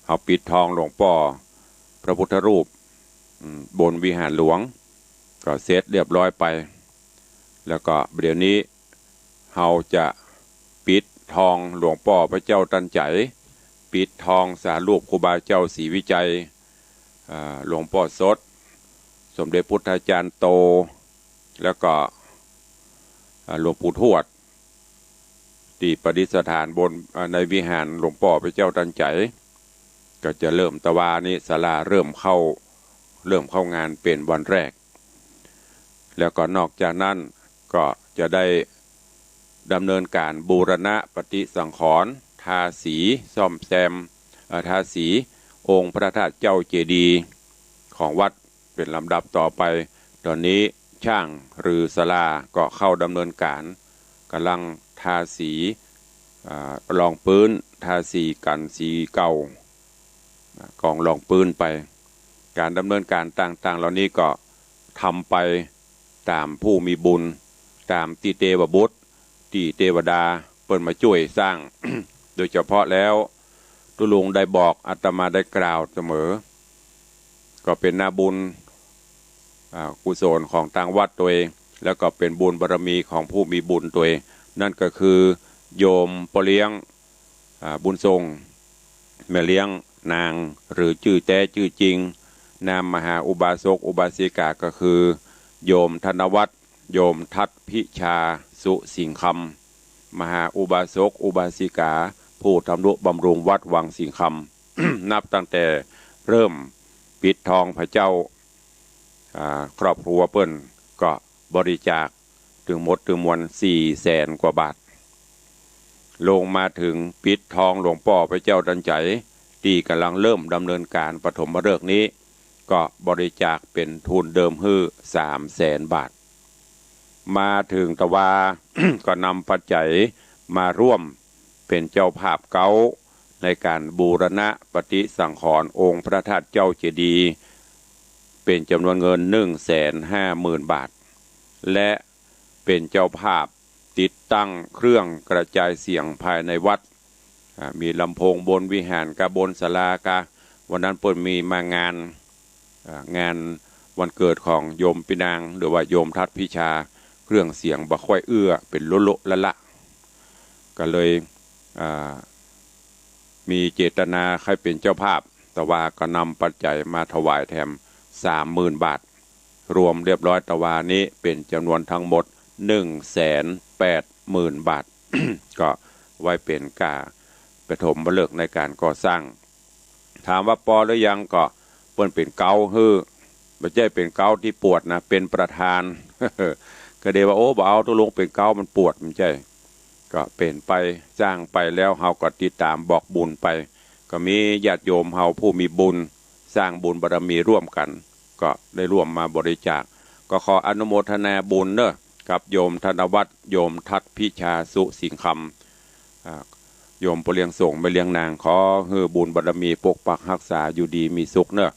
เขาปิดทองหลวงพ่อพระพุทธรูปบนวิหารหลวงก็เสร็จเรียบร้อยไปแล้วก็เดี๋ยวนี้เราจะปิดทองหลวงพ่อพระเจ้าตันใจปิดทองสารูปครูบาเจ้าศรีวิจัยหลวงพ่อสดสมเด็จพุทธาจารย์โตแล้วก็หลวงปู่ทวดที่ประดิษฐานบนในวิหารหลวงพ่อพระเจ้าตันใจก็จะเริ่มตะวานี้ศาลาเริ่มเข้างานเป็นวันแรกแล้วก็นอกจากนั้นก็จะได้ดำเนินการบูรณะปฏิสังขรณ์ทาสีซ่อมแซมทาสีองค์พระธาตุเจ้าเจดีย์ของวัดเป็นลำดับต่อไปตอนนี้ช่างหรือศาลาก็เข้าดำเนินการกำลังทาสีรองพื้นทาสีกันสีเก่ากองรองพื้นไปการดำเนินการต่างๆเหล่านี้ก็ทำไปตามผู้มีบุญตามที่เทวบุตรที่เทวดาเปิดมาช่วยสร้าง โดยเฉพาะแล้วตุลุงได้บอกอาตมาได้กล่าวเสมอก็เป็นนาบุญกุศลของทางวัดตัวเองแล้วก็เป็นบุญบารมีของผู้มีบุญตัวเองนั่นก็คือโยมปเลี้ยงบุญทรงแม่เลี้ยงนางหรือชื่อแท้ชื่อจริงนามมหาอุบาสกอุบาสิกาก็คือโยมธนวัฒน์โยมทัตพิชาสุสิงคำมหาอุบาสกอุบาสิกาผู้ทำนุบำรุงวัดวังสิงคำ นับตั้งแต่เริ่มปิดทองพระเจ้าครอบครัวเปิ้นก็บริจาคถึงหมดถึงมวล400,000 กว่าบาทลงมาถึงปิดทองหลวงพ่อพระเจ้าตันใจที่กำลังเริ่มดำเนินการปฐมฤกษ์นี้ก็บริจาคเป็นทุนเดิมฮื้อ300,000 บาทมาถึงตะวา ก็นำปัจจัยมาร่วมเป็นเจ้าภาพเก้าในการบูรณะปฏิสังขรณ์องค์พระธาตุเจ้าเจดีย์เป็นจำนวนเงิน150,000 บาทและเป็นเจ้าภาพติดตั้งเครื่องกระจายเสียงภายในวัดมีลำโพงบนวิหารกับบนศาลากะวันนั้นเปิดมีมางานวันเกิดของโยมปินางหรือว่าโยมทัตพิชาเครื่องเสียงบ่ค่อยเอื้อเป็นโลละก็เลยมีเจตนาใครเป็นเจ้าภาพแต่ว่าก็นำปัจจัยมาถวายแถม30,000 บาทรวมเรียบร้อยตะวานี้เป็นจำนวนทั้งหมด180,000 บาท ก็ไว้เป็นการปฐมฤกษ์ในการก่อสร้างถามว่าปอหรือยังก็เปิ้นเป็นเกาฮื้อไม่ใช่เป็นเกาที่ปวดนะเป็นประธาน ก็เดี๋ยวว่าโอ้บ่เอาตัวลงเป็นเกามันปวดมันใช่ก็เป็นไปสร้างไปแล้วเฮาก็ติดตามบอกบุญไปก็มีญาติโยมเฮาผู้มีบุญสร้างบุญบารมีร่วมกันก็ได้ร่วมมาบริจาคก็ขออนุโมทนาบุญกับโยมธนวัฒน์โยมทัตพิชาสุสิงคำ โยมผู้เลี้ยงส่งไปเลี้ยงนางขอให้บุญบารมีปกปักรักษาอยู่ดีมีสุขเนอะ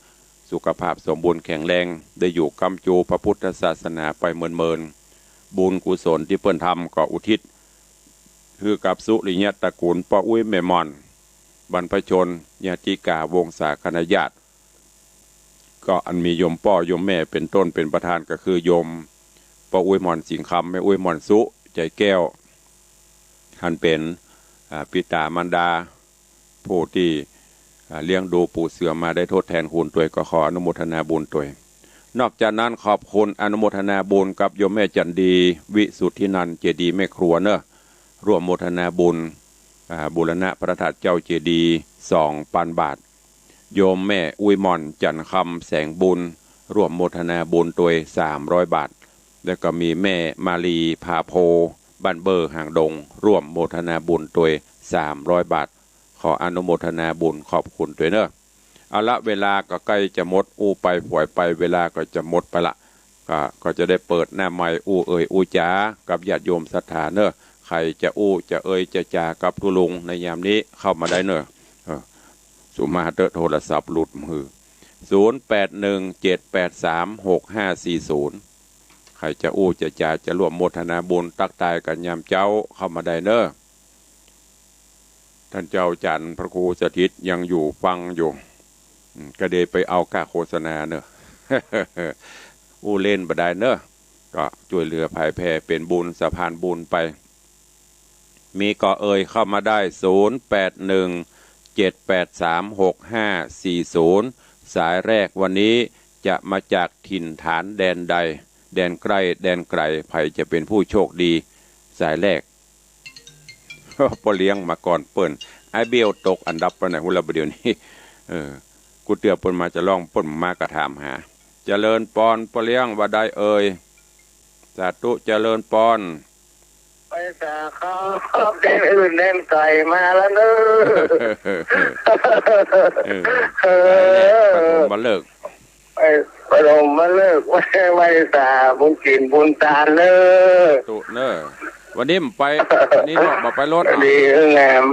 สุขภาพสมบูรณ์แข็งแรงได้อยู่กำจูพระพุทธศาสนาไปเมินบุญกุศลที่เพิ่นทำก็อุทิศคือกับสุริยะตระกูลป้าอุ้ยแม่มอนบรรพชนญาติกาวงศาคณาญาติก็อันมีโยมป้อโยมแม่เป็นต้นเป็นประธานก็คือโยมป้าอุ้ยมอนสิงคำแม่อุ้ยมอนสุใจแก้วท่านเป็นปิตามารดาผู้ที่เลี้ยงดูปู่เสือมาได้ทดแทนคุณตัวก็ขออนุโมทนาบุญตัวนอกจากนั้นขอบคุณอนุโมทนาบุญกับโยมแม่จันดีวิสุทธินันท์เจดีย์แม่ครัวเนอะร่วมโมทนาบุญบูรณะพระธาตุเจ้าเจดีย์2,000 บาทโยมแม่อุ้ยมอนจันคำแสงบุญร่วมโมทนาบุญตัว300 บาทแล้วก็มีแม่มาลีพาโพบ้านเบอร์ห่างดงร่วมโมทนาบุญตัว300 บาทขออนุโมทนาบุญขอบคุณตัวเนอะเอาละเวลาก็ใกล้จะหมดอู้ไปผวยไปเวลาก็จะหมดไปละก็จะได้เปิดหน้าใหม่อู้เอ่ยอู้จ๋ากับญาติโยมศรัทธาเนอะใครจะอู้จะเอ่ยจะจากับทุลุงในยามนี้เข้ามาได้เนอะสุมาเตอโทรศัพท์หลุดมือ0817836540ใครจะอู้จะจาจะร่วมโมทนาบุญตักตายกันยามเจ้าเข้ามาได้เนอะท่านเจ้าจันทร์พระครูสถิตยังอยู่ฟังอยู่ก็เดไปเอาค่าโฆษณาเนอะ อู้เล่นบดายเนอะก็ช่วยเหลือภายแพร่เป็นบุญสะพานบุญไปมีก็เอ่ยเข้ามาได้0817836540สายแรกวันนี้จะมาจากถิ่นฐานแดนใดแดนใกล้แดนไกลใครจะเป็นผู้โชคดีสายแรกพอเลี้ยงมาก่อนเปิ้นไอเบียวตกอันดับไปไหนหุ่นละประเดี๋ยวนี้กูเตือเปิ้นมาจะล่องเปิ้นมากระถามหาเจริญปอนพอเลี้ยงว่าได้เอ่ยสาธุเจริญปอนไปสาครับเด่นอื่นเด่นไก่มาแล้วเนอะปฐมมาเลิกไปปฐมมาเลิกไว้สาบุญกินบุญตาเนอะตุเนอะวันนี้ไปวันนี้บอกไปรถดีงาม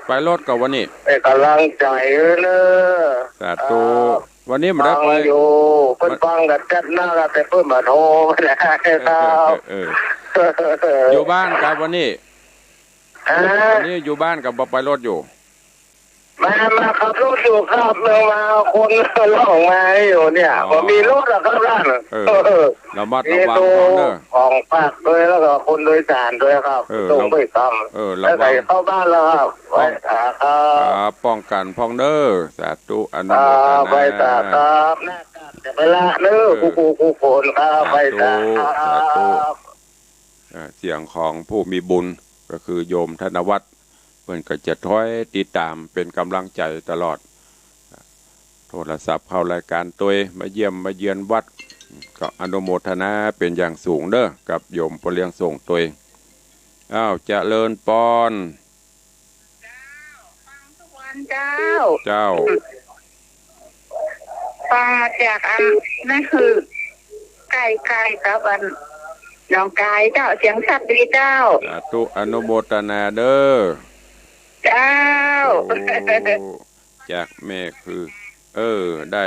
ไปรถกับวันนี้ไปกำลังใจเนอะสาธุวันนี้มาได้ไปอยู่เพิ่นฟังกันจัดหน้าแต่เพิ่นมาโทรมาแล้วครับอยู่บ้านกับวันนี้วันนี้อยู่บ้านกับไปรถอยู่มาขับรถอยู่ครับเมืองมาคนล่องมาอยู่เนี่ยพอมีรถแล้วครับร้านเรามาระวังเนอะของฝากด้วยแล้วก็คนโดยสารด้วยครับส่งไปทำแล้วใส่เข้าบ้านแล้วครับไว้ตาครับป้องกันพ้องเนอสาธุอนุโมทนาไว้ตาครับหน้ากากจะไปละเนอกูโคนครับไว้ตาครับเสียงของผู้มีบุญก็คือโยมธนวัฒน์เพื่อนก็จะท้อยติดตามเป็นกำลังใจตลอดโทรศัพท์เข้ารายการตัวมาเยี่ยมมาเยือนวัดก็อนุโมทนาเป็นอย่างสูงเด้อกับโยมผู้เลี้ยงส่งตัวเจริญปอนฟังทุกวันเจ้าฟังจากอันนั่นคือไก่กับอันน้องกายเจ้าเสียงสัตว์ดีเจ้าตุอนุโมทนาเด้อเจ้าจากแม่คือได้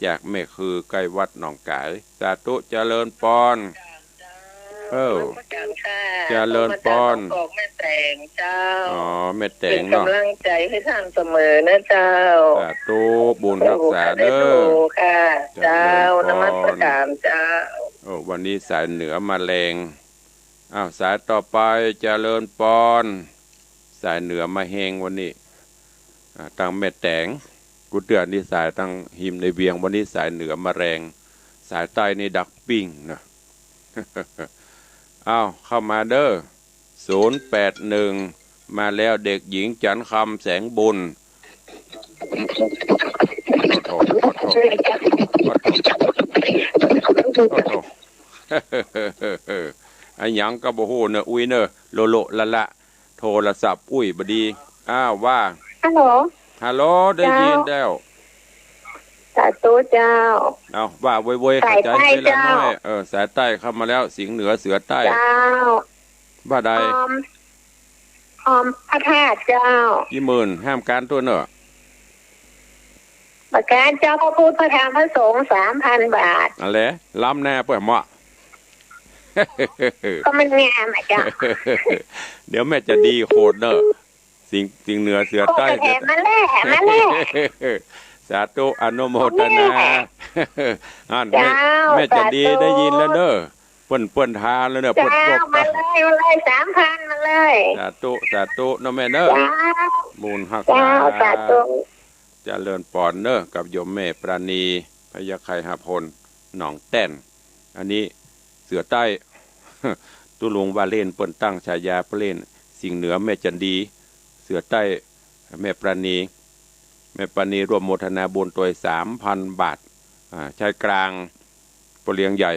จากแม่คือใกล้วัดหนองกายสาธุเจริญปอนเจริญปอนแม่แต่งเจ้าแม่แต่งเนาะเป็นกำลังใจให้ท่านเสมอนะเจ้าสาธุบุญรักษาเด้อค่ะเจ้านมัสการเจ้าวันนี้สายเหนือมาแรงสายต่อไปเจริญปอนสายเหนือมาเฮงวันนี้ตั้งแม่แต่งกูเตือนนี่สายตั้งหิมในเวียงวันนี้สายเหนือมาแรงสายใต้นี่ดักปิ้งนะ เข้ามาเด้อ081มาแล้วเด็กหญิงจันคำแสงบุญโทไอ้หยังก็บ่ฮู้เนอะอุ้ยเนอะโลละโทรศัพท์อุ้ยบดีว่าฮัลโหลได้ยินแล้วสาธุเจ้าว่าเว้ยเข้าใจไปแล้วน้อยสายใต้เข้ามาแล้วสิงห์เหนือเสือใต้ ว่าใดออมพระธาตุเจ้ากี่หมื่นห้ามการตัวเนอะประการเจ้าพระพุทธพระธรรมพระสงฆ์3,000 บาทอะไรล้ำแน่เปิดเหมาะก็มันงามอ่ะเจ้าเดี๋ยวแม่จะดีโคตรเนอะสิ่งเหนือเสือใต้มาแล่สาธุอนุโมทนาแม่จะดีได้ยินแล้วเนอะเปิ้นทาแล้วเนอะเปิ้นปกมาเลย3,000มาเลยสาธุเนอะแม่เนอะมูลหักสาธุเจริญปอนเนอะกับโยมแม่ปราณีพยาไคหพลหนองแต้นอันนี้เสือใต้ตุลุงว่าเล่นเปิ้นตั้งฉายาเล่นสิ่งเหนือแม่จันดีเสือใต้แม่ปราณีร่วมโมทนาบุญตัว 3,000 บาทชายกลางปเลียงใหญ่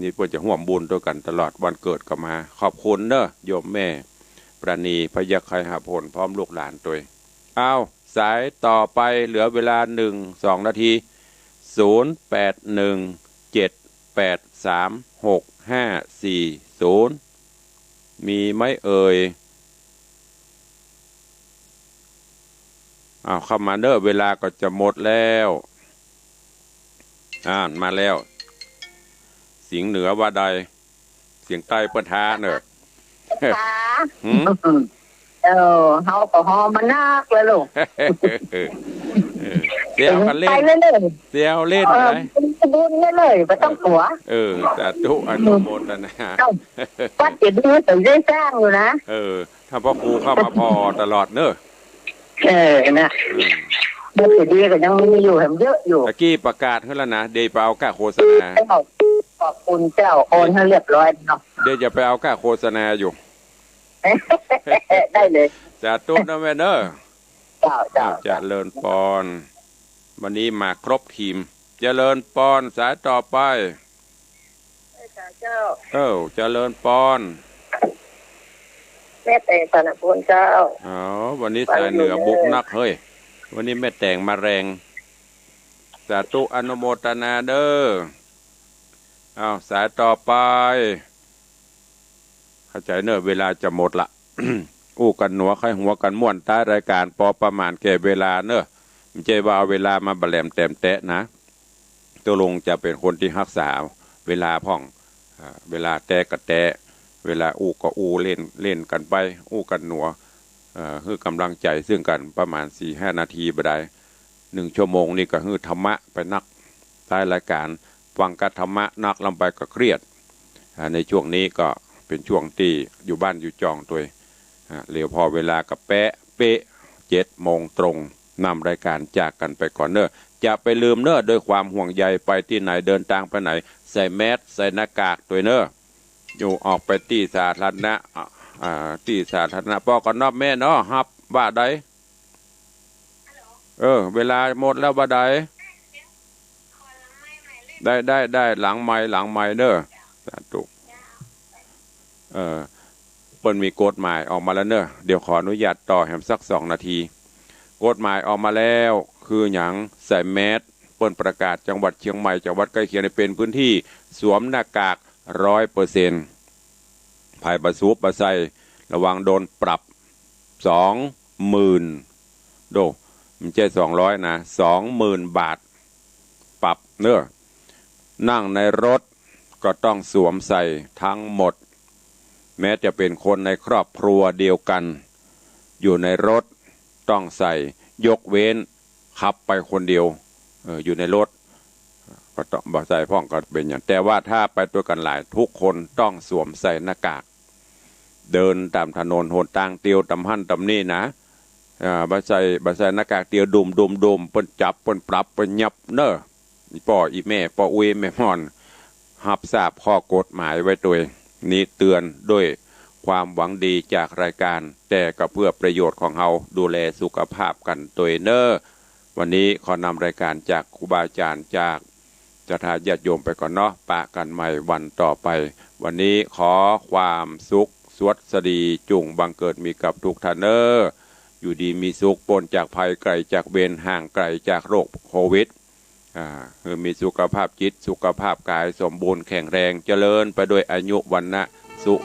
นี่เพื่อจะห่วมบุญตัวกันตลอดวันเกิดก็มาขอบคุณเนอะโยมแม่ปราณีพยาไคหพลพร้อมลูกหลานตัวเอาสายต่อไปเหลือเวลา1-2 นาที0817836540มีไหมเอ่ยเข้ามาเนอะเวลาก็จะหมดแล้วมาแล้วเสียงเหนือว่าใดเสียงใต้ปะทะเนอะเฮาก็ฮอมานักเลยลูกเสียวกันเล่นเสียวเล่นไปบุญเลยไม่ต้องกลัวสาธุอนุโมทนาวัดจะดูถึงได้สร้างอยู่นะถ้าพ่อครูเข้ามาพอตลอดเนอะนะเด็กดีก็ยังมีอยู่แถมเยอะอยู่ตะกี้ประกาศให้แล้วนะเดี๋ยวไปเอาค่าโฆษณาขอบคุณเจ้าโอนให้เรียบร้อยเนาะเดี๋ยวจะไปเอาค่าโฆษณาอยู่ได้เลยสาธุนะแม่เนอะเจริญปอนวันนี้มาครบทีมเจริญปอนสายต่อไปเจริญปอนแม่แต่งสนบุญเจ้าวันนี้สายเหนือบุกนักเฮ้ยวันนี้แม่แต่งมาแรงสาธุอนุโมทนาเด้อสายต่อไปเข้าใจเนอะเวลาจะหมดละอู้กันหนัวใครหัวกันม่วนใต้รายการพอประมาณแก่เวลาเนอะไม่ใช่ว่าเอาเวลามาบะแหลมแต้มแตะนะตัวลงจะเป็นคนที่รักษาเวลาพ่องเวลาแตะกับแตะเวลาอู้ก็อู้เล่นกันไปอู้กันหนัวคือกำลังใจซึ่งกันประมาณ 4-5 นาทีบ่ได้1 ชั่วโมงนี่ก็คือธรรมะไปนักใต้รายการฟังกับธรรมะนักลำไปก็เครียดในช่วงนี้ก็เป็นช่วงที่อยู่บ้านอยู่จองตัวเหลียวพอเวลากับเป๊ะ7 โมงตรงนำรายการจากกันไปก่อนเนอะจะไปลืมเนอะด้วยความห่วงใยไปที่ไหนเดินทางไปไหนใส่แมสใส่หน้ากากตัวเนอะอยู่ออกไปที่สาธารณะปอกันนอบแม่เนาะฮับว่าใดเวลาหมดแล้วว่าใดได้หลังไม้เนอะสาธุเปิ้นมีกฎหมายออกมาแล้วเนอะเดี๋ยวขออนุญาตต่อแหมสัก2 นาทีกฎหมายออกมาแล้วคือหยังใส่แมสเปิ้นประกาศจังหวัดเชียงใหม่จังหวัดใกล้เคียงเป็นพื้นที่สวมหน้ากาก 100%ภายประสูบประใส่ระวังโดนปรับ 20,000 โดไม่ใช่200นะ 20,000 บาทปรับเนอะนั่งในรถก็ต้องสวมใส่ทั้งหมดแม้จะเป็นคนในครอบครัวเดียวกันอยู่ในรถต้องใส่ยกเว้นขับไปคนเดียวอยู่ในรถก็ต้องบ่ใส่พ้องก็เป็นอย่างแต่ว่าถ้าไปตัวกันหลายทุกคนต้องสวมใส่หน้ากากเดินตามถนนหนทางเตียวตำหั่นตำนี่นะบ่ใส่หน้ากากเตียวดุมเปิ้นจับเปิ้นปรับเปิ้นยับเนอะพ่ออีแม่พ่ออุ้ยแม่ม่อนรับทราบข้อกฎหมายไว้ตัวนี้เตือนด้วยความหวังดีจากรายการแต่ก็เพื่อประโยชน์ของเราดูแลสุขภาพกันตัวเนอะวันนี้ขอนำรายการจากครูบาอาจารย์จากจะทาญาติโยมไปก่อนเนาะปะกันใหม่วันต่อไปวันนี้ขอความสุขสวัสดีจุ่งบังเกิดมีกับทุกท่านเนอะอยู่ดีมีสุขปนจากภัยไกลจากเวรห่างไกลจากโรคโควิดคือมีสุขภาพจิตสุขภาพกายสมบูรณ์แข็งแรงเจริญไปด้วยอายุวรรณะสุข